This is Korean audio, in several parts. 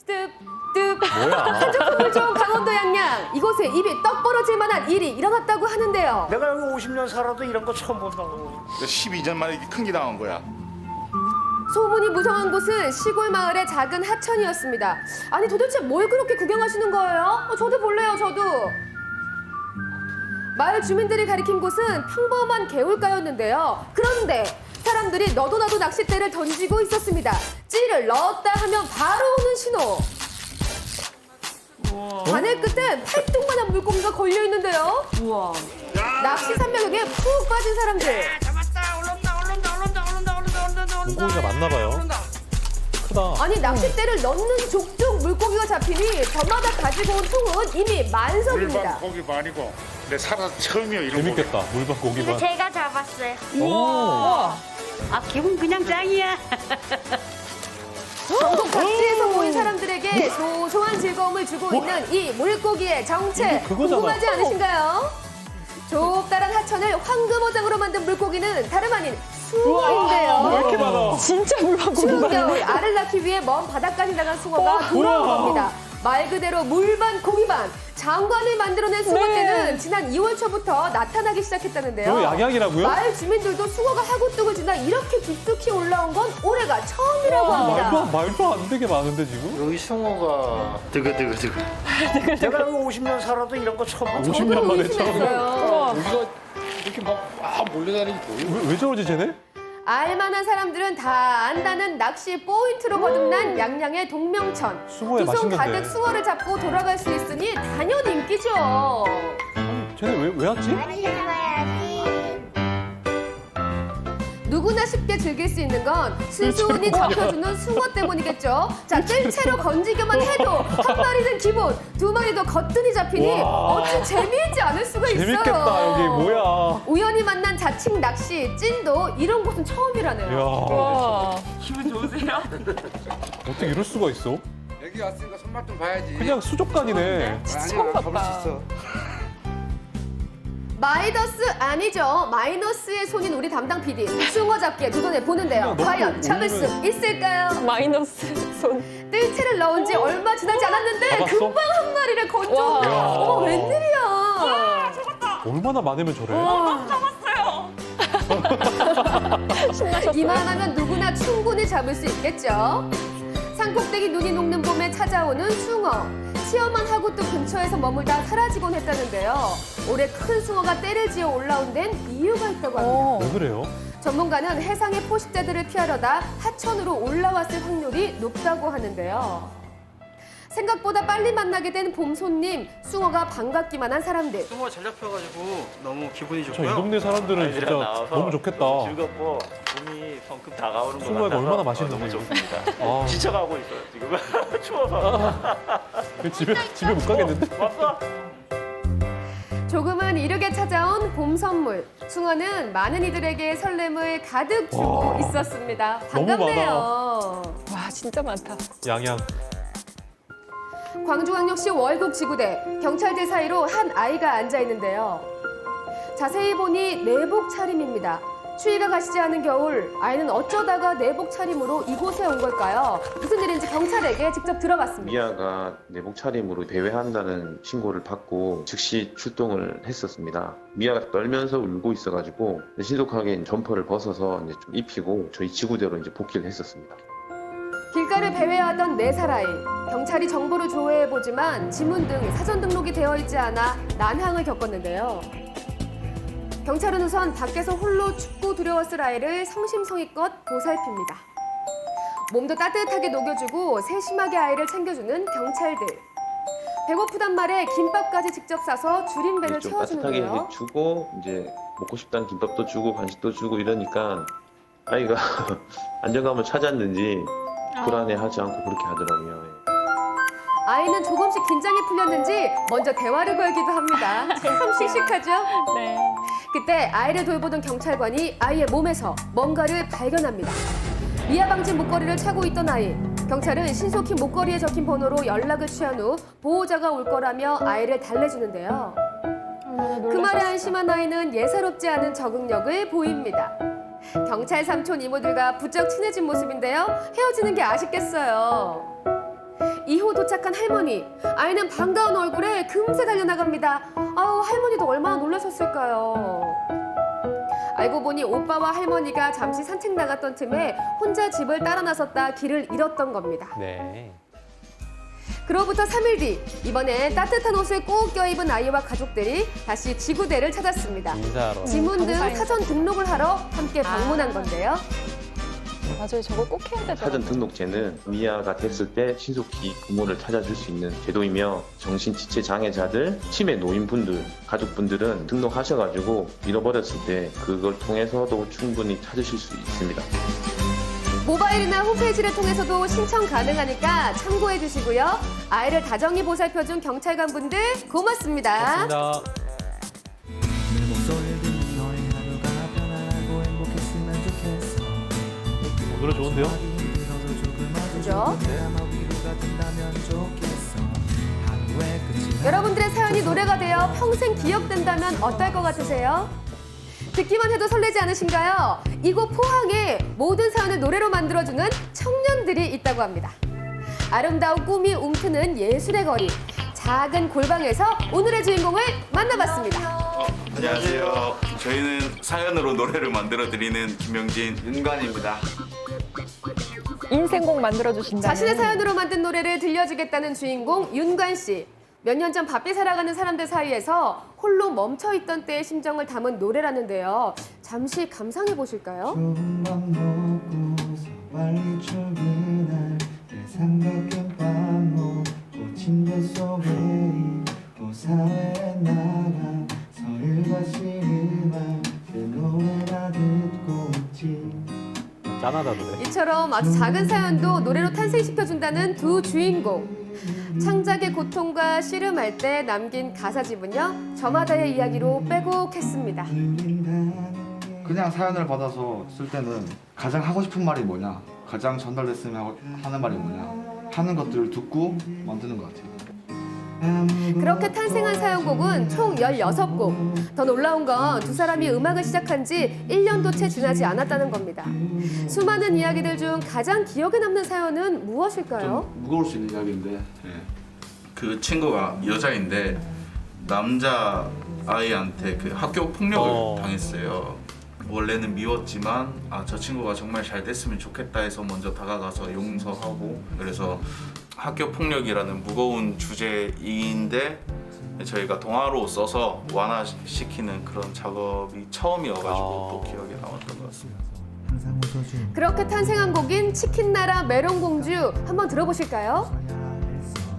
뭐야? 한적함을 좋은 강원도 양양. 이곳에 입이 떡 벌어질 만한 일이 일어났다고 하는데요. 내가 여기 50년 살아도 이런 거 처음 본다고. 12년 만에 이렇게 큰 게 나온 거야. 소문이 무성한 곳은 시골 마을의 작은 하천이었습니다. 아니 도대체 뭘 그렇게 구경하시는 거예요? 저도 볼래요, 저도. 마을 주민들이 가리킨 곳은 평범한 개울가였는데요. 그런데 사람들이 너도 나도 낚싯대를 던지고 있었습니다. 찌를 넣었다 하면 바로 오는 신호. 바늘 끝에 팔뚝만한 물고기가 걸려 있는데요. 우와. 낚시 산명에 푹 빠진 사람들. 물고기가 많나 봐요. 크다. 아니 낚싯대를 넣는 족족 물고기가 잡히니 저마다 가지고 온 통은 이미 만석입니다. 물반 고기 반이고 내 살아서 처음이야 이런 재밌겠다. 물반 고기반. 제가 잡았어요. 우와. 아, 기분 그냥 짱이야. 전국 각지에서 모인 사람들에게 소소한 즐거움을 주고 있는 이 물고기의 정체 이거 그거잖아. 궁금하지 않으신가요? 좁다란 하천을 황금어장으로 만든 물고기는 다름 아닌 왜 숭어인데요. 이렇게 많아? 진짜 물반 추운 겨울 알을 낳기 위해 먼 바닷가까지 나간 숭어가 돌아온 우와. 겁니다. 말 그대로 물반 고기반 장관을 만들어낸 숭어떼는 지난 2월 초부터 나타나기 시작했다는데요. 이거 양양이라고요? 마을 주민들도 숭어가 하구뚝을 지나 이렇게 깊숙이 올라온 건 올해가 처음이라고 합니다. 말도 안 되게 많은데 지금? 여기 숭어가 드그드그드그. 내가 여기 50년 살아도 이런 거 처음 본. 50년 만에 처음. 의심했어요. 여기가 이렇게 막 몰려다니는 게 왜 저러지 쟤네? 알만한 사람들은 다 안다는 낚시 포인트로 거듭난 양양의 동명천. 숭어야 두 손 맛있는데. 가득 숭어를 잡고 돌아갈 수 있으니 당연히 인기죠. 쟤네 왜 왔지? 누구나 쉽게 즐길 수 있는 건 순순히 잡혀주는 숭어 때문이겠죠. 자, 뜰채로 건지기만 해도 한 마리는 기본, 두 마리도 거뜬히 잡히니 와. 어찌 재미있지 않을 수가 있어요. 재밌겠다 여기 뭐야? 우연히 만난 자칭 낚시 찐도 이런 곳은 처음이라네요. 이야 기분 좋으세요? 어떻게 이럴 수가 있어? 여기 왔으니까 손맛 좀 봐야지. 그냥 수족관이네. 처음 봤다. 마이너스 아니죠. 마이너스의 손인 우리 담당 PD. 숭어 잡기에 도전해 보는데요. 그냥 과연 넣고 잡을 수 올리면- 있을까요? 마이너스 손. 뜰채를 넣은 지 얼마 지나지 않았는데 잡았어? 금방 한 마리를 건져. 와. 어머 웬일이야. 얼마나 많으면 저래? 이만하면 누구나 충분히 잡을 수 있겠죠. 산꼭대기 눈이 녹는 봄에 찾아오는 숭어. 시험한 하구뚝 근처에서 머물다 사라지곤 했다는데요. 올해 큰 숭어가 떼를 지어 올라온 데는 이유가 있다고 합니다. 왜 그래요? 전문가는 해상의 포식자들을 피하려다 하천으로 올라왔을 확률이 높다고 하는데요. 생각보다 빨리 만나게 된 봄 손님, 숭어가 반갑기만 한 사람들. 숭어 잘 잡혀가지고 너무 기분이 저 이 좋고요. 동네 사람들은 진짜 너무 좋겠다. 즐겁고 봄이 성큼 다가오는 것 숭어가 같아서 얼마나 맛있는 너무 거예요? 좋습니다. 아, 지쳐가고 있어요 지금 추워서. 집에 못 가겠는데? 왔어? 조금은 이르게 찾아온 봄 선물. 숭어는 많은 이들에게 설렘을 가득 주고 와, 있었습니다. 너무 반갑네요. 와, 진짜 많다. 양양. 광주광역시 월곡 지구대 경찰대 사이로 한 아이가 앉아 있는데요. 자세히 보니 내복 차림입니다. 추위가 가시지 않은 겨울, 아이는 어쩌다가 내복 차림으로 이곳에 온 걸까요? 무슨 일인지 경찰에게 직접 들어봤습니다. 미아가 내복 차림으로 배회한다는 신고를 받고 즉시 출동을 했었습니다. 미아가 떨면서 울고 있어가지고 신속하게 점퍼를 벗어서 이제 좀 입히고 저희 지구대로 이제 복귀를 했었습니다. 길가를 배회하던 4살 아이. 경찰이 정보를 조회해보지만 지문 등 사전 등록이 되어 있지 않아 난항을 겪었는데요. 경찰은 우선 밖에서 홀로 춥고 두려웠을 아이를 성심성의껏 보살핍니다. 몸도 따뜻하게 녹여주고 세심하게 아이를 챙겨주는 경찰들. 배고프단 말에 김밥까지 직접 싸서 줄인 배를 좀 따뜻하게 채워주는데요. 주고 이제 먹고 싶다는 김밥도 주고 간식도 주고 이러니까 아이가 안정감을 찾았는지 불안해하지 않고 그렇게 하더라고요. 아이는 조금씩 긴장이 풀렸는지 먼저 대화를 걸기도 합니다. 참 씩씩하죠? 네. 그때 아이를 돌보던 경찰관이 아이의 몸에서 뭔가를 발견합니다. 미아 방지 목걸이를 차고 있던 아이. 경찰은 신속히 목걸이에 적힌 번호로 연락을 취한 후 보호자가 올 거라며 아이를 달래주는데요. 그 말에 안심한 아이는 예사롭지 않은 적응력을 보입니다. 경찰 삼촌 이모들과 부쩍 친해진 모습인데요. 헤어지는 게 아쉽겠어요. 2호 도착한 할머니. 아이는 반가운 얼굴에 금세 달려나갑니다. 아우, 할머니도 얼마나 놀라셨을까요? 알고 보니 오빠와 할머니가 잠시 산책 나갔던 틈에 혼자 집을 따라 나섰다 길을 잃었던 겁니다. 네. 그로부터 3일 뒤, 이번엔 따뜻한 옷을 꼭 껴입은 아이와 가족들이 다시 지구대를 찾았습니다. 인사하러. 지문 등 감사합니다. 사전 등록을 하러 함께 방문한 건데요. 맞아요. 저걸 꼭 해야 되더라고요. 사전 등록제는 미아가 됐을 때 신속히 부모를 찾아줄 수 있는 제도이며 정신지체 장애자들, 치매 노인분들, 가족분들은 등록하셔가지고 잃어버렸을 때 그걸 통해서도 충분히 찾으실 수 있습니다. 모바일이나 홈페이지를 통해서도 신청 가능하니까 참고해 주시고요. 아이를 다정히 보살펴준 경찰관분들 고맙습니다. 고맙습니다. 내 목소리를 듣는 너의 하루가 편안하고 행복했으면 좋겠어. 노래 좋은데요? 힘들어도 조금만 그죠? 그나마 위로가 된다면 좋겠어. 하루의 끝이 여러분들의 사연이 노래가 되어 평생 기억된다면 어떨 것 같으세요? 듣기만 해도 설레지 않으신가요? 이곳 포항에 모든 사연을 노래로 만들어주는 청년들이 있다고 합니다. 아름다운 꿈이 움트는 예술의 거리. 작은 골방에서 오늘의 주인공을 만나봤습니다. 안녕하세요. 저희는 사연으로 노래를 만들어드리는 김영진, 윤관입니다. 인생곡 만들어주신다. 자신의 사연으로 만든 노래를 들려주겠다는 주인공 윤관 씨. 몇 년 전 바삐 살아가는 사람들 사이에서 홀로 멈춰있던 때의 심정을 담은 노래라는데요. 잠시 감상해 보실까요? 좋은 밥 먹고서 빨리 출근할 내 삼각형 밥 침대 속에 있고 사회에 나가 서일과 시음할 그 노래나 듣고 있지. 짠하다 노래. 이처럼 아주 작은 사연도 노래로 탄생시켜준다는 두 주인공. 창작의 고통과 씨름할 때 남긴 가사집은요. 저마다의 이야기로 빼곡했습니다. 그냥 사연을 받아서 쓸 때는 가장 하고 싶은 말이 뭐냐, 가장 전달됐으면 하는 말이 뭐냐 하는 것들을 듣고 만드는 것 같아요. 그렇게 탄생한 사연곡은 총 16곡. 더 놀라운 건 두 사람이 음악을 시작한 지 1년도 채 지나지 않았다는 겁니다. 수많은 이야기들 중 가장 기억에 남는 사연은 무엇일까요? 좀 무거울 수 있는 이야기인데 그 친구가 여자인데 남자 아이한테 그 학교 폭력을 당했어요. 원래는 미웠지만 저 친구가 정말 잘 됐으면 좋겠다 해서 먼저 다가가서 용서하고, 그래서 학교 폭력이라는 무거운 주제인데 저희가 동화로 써서 완화시키는 그런 작업이 처음이어가지고 또 기억에 남았던 것 같습니다. 그렇게 탄생한 곡인 치킨나라 메론공주 한번 들어보실까요?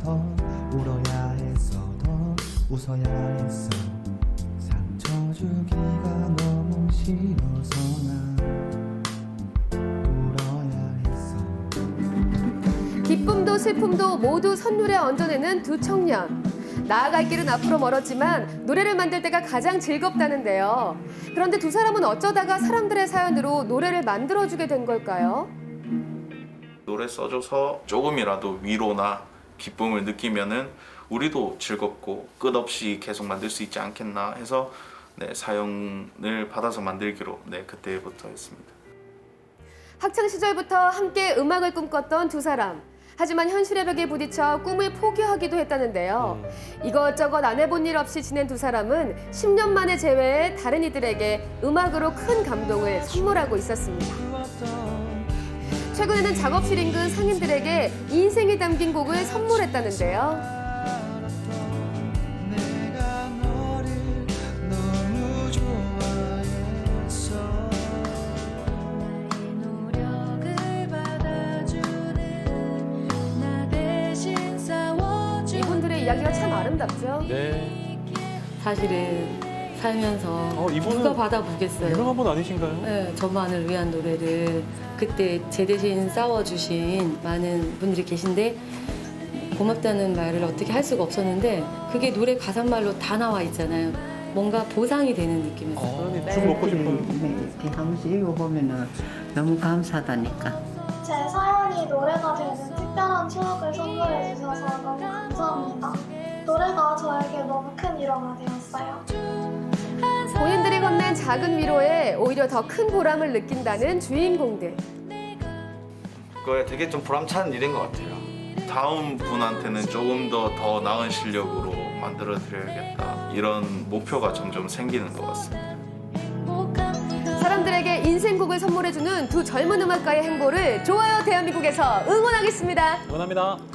더 울어야 했어, 더 웃어야 했어. 상처 주기가 너무 싫어서 난 울어야 했어. 기쁨도 슬픔도 모두 선율에 얹어내는 두 청년. 나아갈 길은 앞으로 멀었지만 노래를 만들 때가 가장 즐겁다는데요. 그런데 두 사람은 어쩌다가 사람들의 사연으로 노래를 만들어주게 된 걸까요? 노래 써줘서 조금이라도 위로나 기쁨을 느끼면은 우리도 즐겁고 끝없이 계속 만들 수 있지 않겠나 해서 사연을 받아서 만들기로 그때부터 했습니다. 학창 시절부터 함께 음악을 꿈꿨던 두 사람. 하지만 현실의 벽에 부딪혀 꿈을 포기하기도 했다는데요. 이것저것 안 해본 일 없이 지낸 두 사람은 10년 만에 재회해 다른 이들에게 음악으로 큰 감동을 선물하고 있었습니다. 최근에는 작업실 인근 상인들에게 인생이 담긴 곡을 선물했다는데요. 이분들의 이야기가 참 아름답죠? 네. 사실은 살면서 이분은 누가 받아보겠어요. 유명한 분 아니신가요? 네, 저만을 위한 노래를 그때 제 대신 싸워주신 많은 분들이 계신데 고맙다는 말을 어떻게 할 수가 없었는데 그게 노래 가사말로 다 나와 있잖아요. 뭔가 보상이 되는 느낌이었어요. 죽 먹고 싶어요. 이렇게 한 번씩 읽어보면 너무 감사하다니까. 제 사연이 노래가 되는 특별한 추억을 선물해 주셔서 너무 감사합니다. 노래가 저에게 너무 큰 위로가 되었어요. 본인들이 건넨 작은 위로에 오히려 더 큰 보람을 느낀다는 주인공들. 그거에 되게 좀 보람찬 일인 것 같아요. 다음 분한테는 조금 더 나은 실력으로 만들어 드려야겠다. 이런 목표가 점점 생기는 것 같습니다. 사람들에게 인생곡을 선물해주는 두 젊은 음악가의 행보를 좋아요 대한민국에서 응원하겠습니다. 응원합니다.